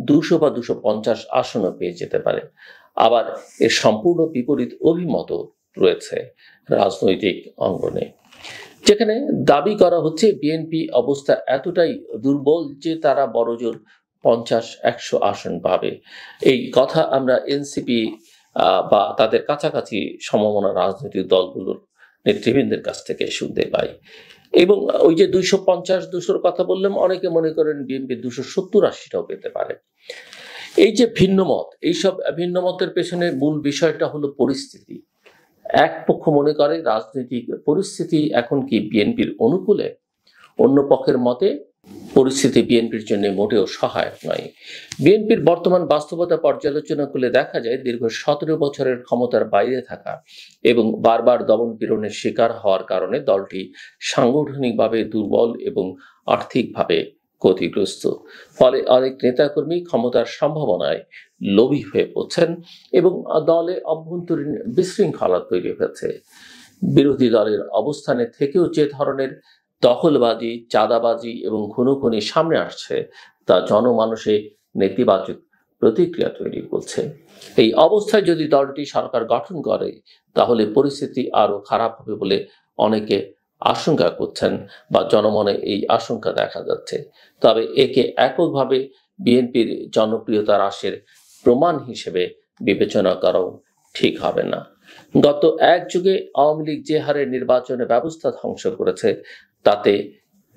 200 বা 250 আসনও পেয়ে যেতে পারে। আবার এর সম্পূর্ণ বিপরীত অভিমত রয়েছে রাজনৈতিক অঙ্গনে, যেখানে দাবি করা হচ্ছে বিএনপি অবস্থা এতটাই দুর্বল যে তারা বড়জোর 50-100 আসন পাবে। এই কথা আমরা এনসিপি বা তাদের কাছাকাছি সমমনা রাজনৈতিক দলগুলোর নেতৃবৃন্দের কাছ থেকে শুনতে পাই। এবং ওই যে 250-200 কথা বললাম, অনেকে মনে করেন বিএনপি 270-80টাও পেতে পারে। এই যে ভিন্ন মত, এইসব ভিন্ন মতের পেছনে মূল বিষয়টা হলো পরিস্থিতি। এক পক্ষ মনে করে রাজনৈতিক পরিস্থিতি এখন কি বিএনপির অনুকূলে, অন্য পক্ষের মতে পরিস্থিতি বিএনপির জন্য মোটেও সহায়ক নয়। বিএনপির বর্তমান বাস্তবতা পর্যালোচনা করলে দেখা যায় দীর্ঘ 17 বছরের ক্ষমতার বাইরে থাকা এবং বারবার দমন পীড়নের শিকার হওয়ার কারণে দলটি সাংগঠনিকভাবে দুর্বল এবং আর্থিকভাবে ক্ষতিগ্রস্ত। ফলে অনেক নেতাকর্মী ক্ষমতার সম্ভাবনায় লোভী হয়ে পড়ছেন এবং দলে অভ্যন্তরীণ বিশৃঙ্খলা তৈরি হয়েছে। বিরোধী দলের অবস্থানে থেকেও যে ধরনের দখলবাজি, চাঁদাবাজি এবং খুনোখুনি সামনে আসছে তা জনমানসে নেতিবাচক প্রতিক্রিয়া তৈরি করছে। এই অবস্থায় যদি দলটি সরকার গঠন করে তাহলে পরিস্থিতি আরো খারাপ হবে বলে অনেকে আশঙ্কা করছেন বা জনমনে এই আশঙ্কা দেখা যাচ্ছে। তবে একে এককভাবে বিএনপির জনপ্রিয়তা হ্রাসের প্রমাণ হিসেবে বিবেচনা করাও ঠিক হবে না। গত এক যুগে আওয়ামী লীগ যে হারে নির্বাচনের ব্যবস্থা ধ্বংস করেছে তাতে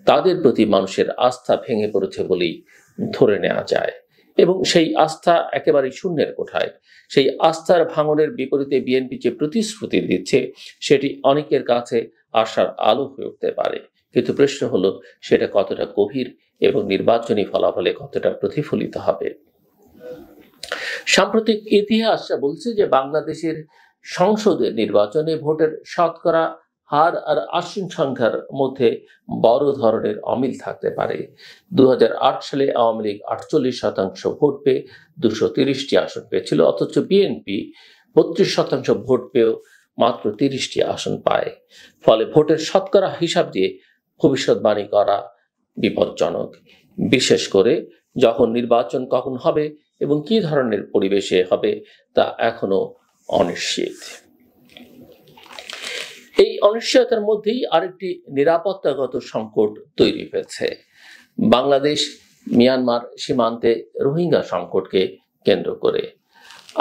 তাদের প্রতি মানুষের আস্থা ভেঙে পড়েছে বলেই ধরে নেওয়া যায় এবং সেই আস্থা একেবারে শূন্যের কোঠায়। সেই আস্থার ভাঙনের বিপরীতে বিএনপি যে প্রতিশ্রুতি দিচ্ছে সেটি অনেকের কাছে আশার আলো হয়ে উঠতে পারে, কিন্তু প্রশ্ন হলো সেটা কতটা গভীর এবং নির্বাচনী ফলাফলে কতটা প্রতিফলিত হবে। সাম্প্রতিক ইতিহাস বলছে যে বাংলাদেশের সংসদের নির্বাচনে ভোটের শতকরা হার আর আসন সংখ্যার মধ্যে বড় ধরনের অমিল থাকতে পারে। 2008 সালে আওয়ামী লীগ 48% ভোট পেয়ে 230টি আসন পেয়েছিল, অথচ বিএনপি 32% ভোট পেয়েও মাত্র 30টি আসন পায়। ফলে ভোটের শতকরা হিসাব দিয়ে ভবিষ্যৎবাণী করা বিপজ্জনক, বিশেষ করে যখন নির্বাচন কখন হবে এবং কি ধরনের পরিবেশে হবে তা এখনো অনিশ্চিত। এই অনিশ্চয়তার মধ্যেই আরেকটি নিরাপত্তাগত সংকট তৈরি হয়েছে। বাংলাদেশ মিয়ানমার সীমান্তে রোহিঙ্গা সংকটকে কেন্দ্র করে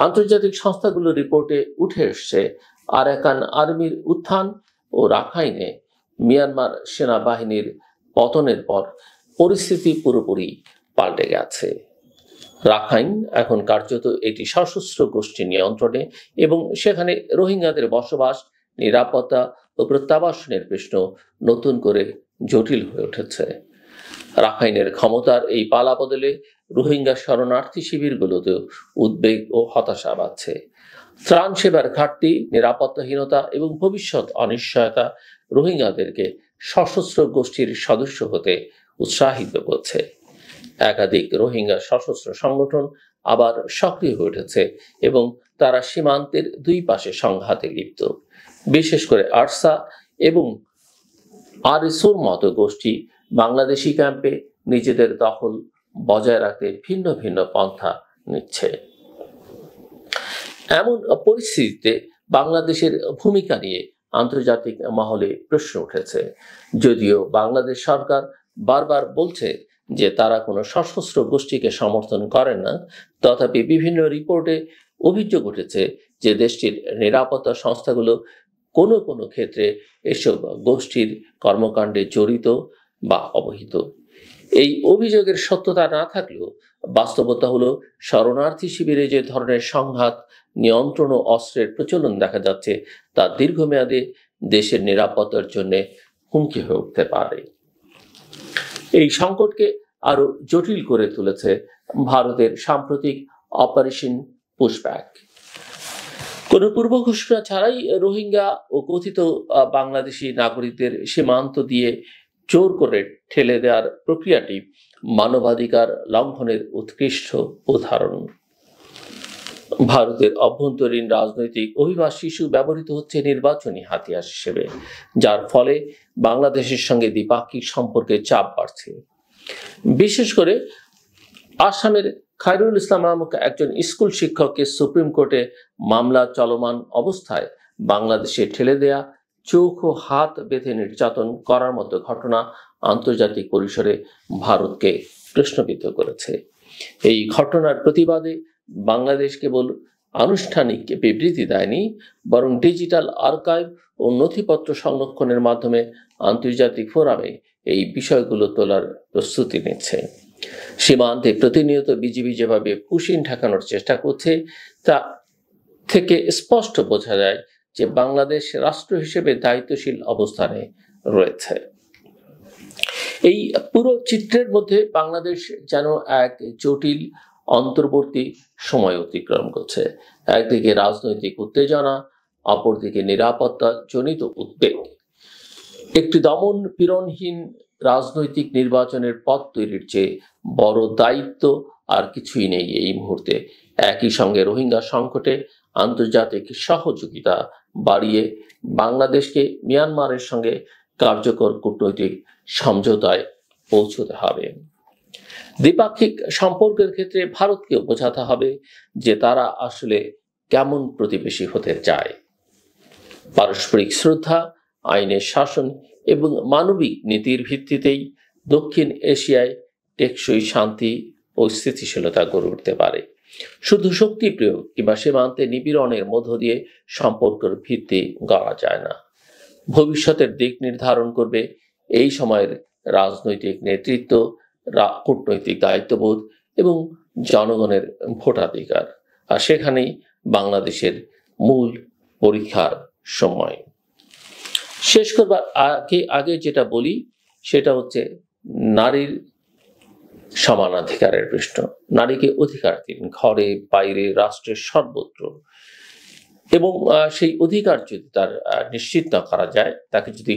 আন্তর্জাতিক সংস্থাগুলোর রিপোর্টে উঠে এসছে আরাকান আর্মির উত্থান ও রাখাইনে মিয়ানমার সেনাবাহিনীর পতনের পর পরিস্থিতি পুরোপুরি পাল্টে গেছে। রাখাইন এখন কার্যত এটি সশস্ত্র গোষ্ঠীর নিয়ন্ত্রণে এবং সেখানে রোহিঙ্গাদের বসবাস, নিরাপত্তা ও প্রত্যাবাসনের প্রশ্ন নতুন করে জটিল হয়ে উঠেছে। রাখাইনের ক্ষমতার এই পালা বদলে রোহিঙ্গা শরণার্থী শিবিরগুলোতেও উদ্বেগ ও হতাশা বাড়ছে। ত্রাণ সেবার ঘাটতি, নিরাপত্তাহীনতা এবং ভবিষ্যৎ অনিশ্চয়তা রোহিঙ্গাদেরকে সশস্ত্র গোষ্ঠীর সদস্য হতে উৎসাহিত করছে। একাধিক রোহিঙ্গা সশস্ত্র সংগঠন আবার সক্রিয় হয়ে উঠেছে এবং তারা সীমান্তের দুই পাশে সংঘাতে লিপ্ত। বিশেষ করে আরসা এবং আরএসওর মতো গোষ্ঠী বাংলাদেশি ক্যাম্পে নিজেদের দখল বজায় রাখতে ভিন্ন ভিন্ন পন্থা নিচ্ছে। এমন পরিস্থিতিতে বাংলাদেশের ভূমিকা নিয়ে আন্তর্জাতিক মহলে প্রশ্ন উঠেছে। যদিও বাংলাদেশ সরকার বারবার বলছে যে তারা কোনো সশস্ত্র গোষ্ঠীকে সমর্থন করে না, তথাপি বিভিন্ন রিপোর্টে অভিযোগ উঠেছে যে দেশটির নিরাপত্তা সংস্থাগুলো কোনো কোনো ক্ষেত্রে এসব গোষ্ঠীর কর্মকাণ্ডে জড়িত বা অবহিত। এই অভিযোগের সত্যতা না থাকলেও বাস্তবতা হলো শরণার্থী শিবিরে যে ধরনের সংঘাত, নিয়ন্ত্রণ ও অস্ত্রের প্রচলন দেখা যাচ্ছে তা দীর্ঘমেয়াদে দেশের নিরাপত্তার জন্য হুমকি হয়ে উঠতে পারে। এই সংকটকে আরো জটিল করে তুলেছে ভারতের সাম্প্রতিক অপারেশন পুশব্যাক। কোনো পূর্ব ঘোষণা ছাড়াই রোহিঙ্গা ও কথিত বাংলাদেশি নাগরিকদের সীমান্ত দিয়ে জোর করে ঠেলে দেওয়ার প্রক্রিয়াটি মানবাধিকার লঙ্ঘনের উৎকৃষ্ট উদাহরণ। ভারতের অভ্যন্তরীণ রাজনৈতিক অভিবাসী ইস্যু ব্যবহৃত হচ্ছে নির্বাচনী হাতিয়ার হিসেবে, যার ফলে বাংলাদেশের সঙ্গে দ্বিপাক্ষিক সম্পর্কে চাপ বাড়ছে। বিশেষ করে আসামের খায়রুল ইসলাম নামক একজন স্কুল শিক্ষককে সুপ্রিম কোর্টে মামলা চলমান অবস্থায় বাংলাদেশে ঠেলে দেয়া, চোখ ও হাত বেঁধে নির্যাতন করার মতো ঘটনা আন্তর্জাতিক পরিসরে ভারতকে প্রশ্নবিদ্ধ করেছে। এই ঘটনার প্রতিবাদে বাংলাদেশ কেবল আনুষ্ঠানিক বিবৃতি দেয়নি, বরং ডিজিটাল আর্কাইভ ও নথিপত্র সংরক্ষণের মাধ্যমে আন্তর্জাতিক ফোরামে এই বিষয়গুলো তোলার প্রস্তুতি নিচ্ছে। সীমান্তে প্রতিনিয়ত বিজিবি যেভাবে পুশিন ঠেকানোর চেষ্টা করছে, তা থেকে স্পষ্ট বোঝা যায় যে বাংলাদেশ রাষ্ট্র হিসেবে দায়িত্বশীল অবস্থানে রয়েছে। এই পুরো চিত্রের মধ্যে বাংলাদেশ যেন এক জটিল অন্তর্বর্তী সময় অতিক্রম করছে। একদিকে রাজনৈতিক উত্তেজনা, অপরদিকে নিরাপত্তা জনিত উদ্বেগ। একটি দমন পীড়নহীন রাজনৈতিক নির্বাচনের পথ তৈরির চেয়ে বড় দায়িত্ব আর কিছুই নেই এই মুহূর্তে। একই সঙ্গে রোহিঙ্গা সংকটে আন্তর্জাতিক সহযোগিতা বাড়িয়ে বাংলাদেশকে মিয়ানমারের সঙ্গে কার্যকর কূটনৈতিক সমঝোতায় পৌঁছতে হবে। দ্বিপাক্ষিক সম্পর্কের ক্ষেত্রে ভারতকেও বোঝাতে হবে যে তারা আসলে কেমন প্রতিবেশী হতে চায়। পারস্পরিক শ্রদ্ধা, আইনের শাসন এবং মানবিক নীতির ভিত্তিতেই দক্ষিণ এশিয়ায় টেকসই শান্তি ও স্থিতিশীলতা গড়ে উঠতে পারে। শুধু শক্তি প্রয়োগ কিংবা সীমান্তে নিপীড়নের মধ্য দিয়ে সম্পর্কের ভিত্তি গড়া যায় না। ভবিষ্যতের দিক নির্ধারণ করবে এই সময়ের রাজনৈতিক নেতৃত্ব, কূটনৈতিক দায়িত্ববোধ এবং জনগণের ভোটাধিকার। আর সেখানেই বাংলাদেশের মূল পরীক্ষার সময়। শেষ করবার আগে যেটা বলি সেটা হচ্ছে নারীর সমানাধিকারের প্রশ্ন। নারীকে অধিকার দিন, ঘরে বাইরে রাষ্ট্রের সর্বত্র। এবং সেই অধিকার যদি তার নিশ্চিত না করা যায়, তাকে যদি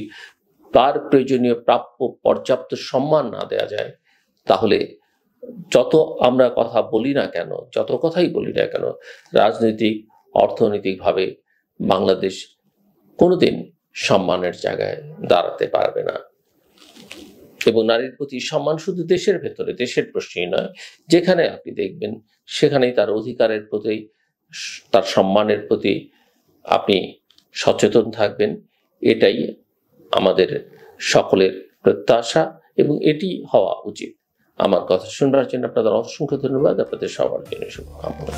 তার প্রয়োজনীয় প্রাপ্য পর্যাপ্ত সম্মান না দেওয়া যায়, তাহলে যত আমরা কথা বলি না কেন, যত কথাই বলি না কেন, রাজনৈতিক অর্থনৈতিকভাবে বাংলাদেশ কোনোদিন সম্মানের জায়গায় দাঁড়াতে পারবে না। এবং নারীর প্রতি সম্মান শুধু দেশের ভেতরে, দেশের প্রশ্নই নয়, যেখানে আপনি দেখবেন সেখানেই তার অধিকারের প্রতি, তার সম্মানের প্রতি আপনি সচেতন থাকবেন। এটাই আমাদের সকলের প্রত্যাশা এবং এটি হওয়া উচিত। আমার কথা শুনবার জন্য আপনাদের অসংখ্য ধন্যবাদ। আপনাদের সবার জন্য শুভকামনা।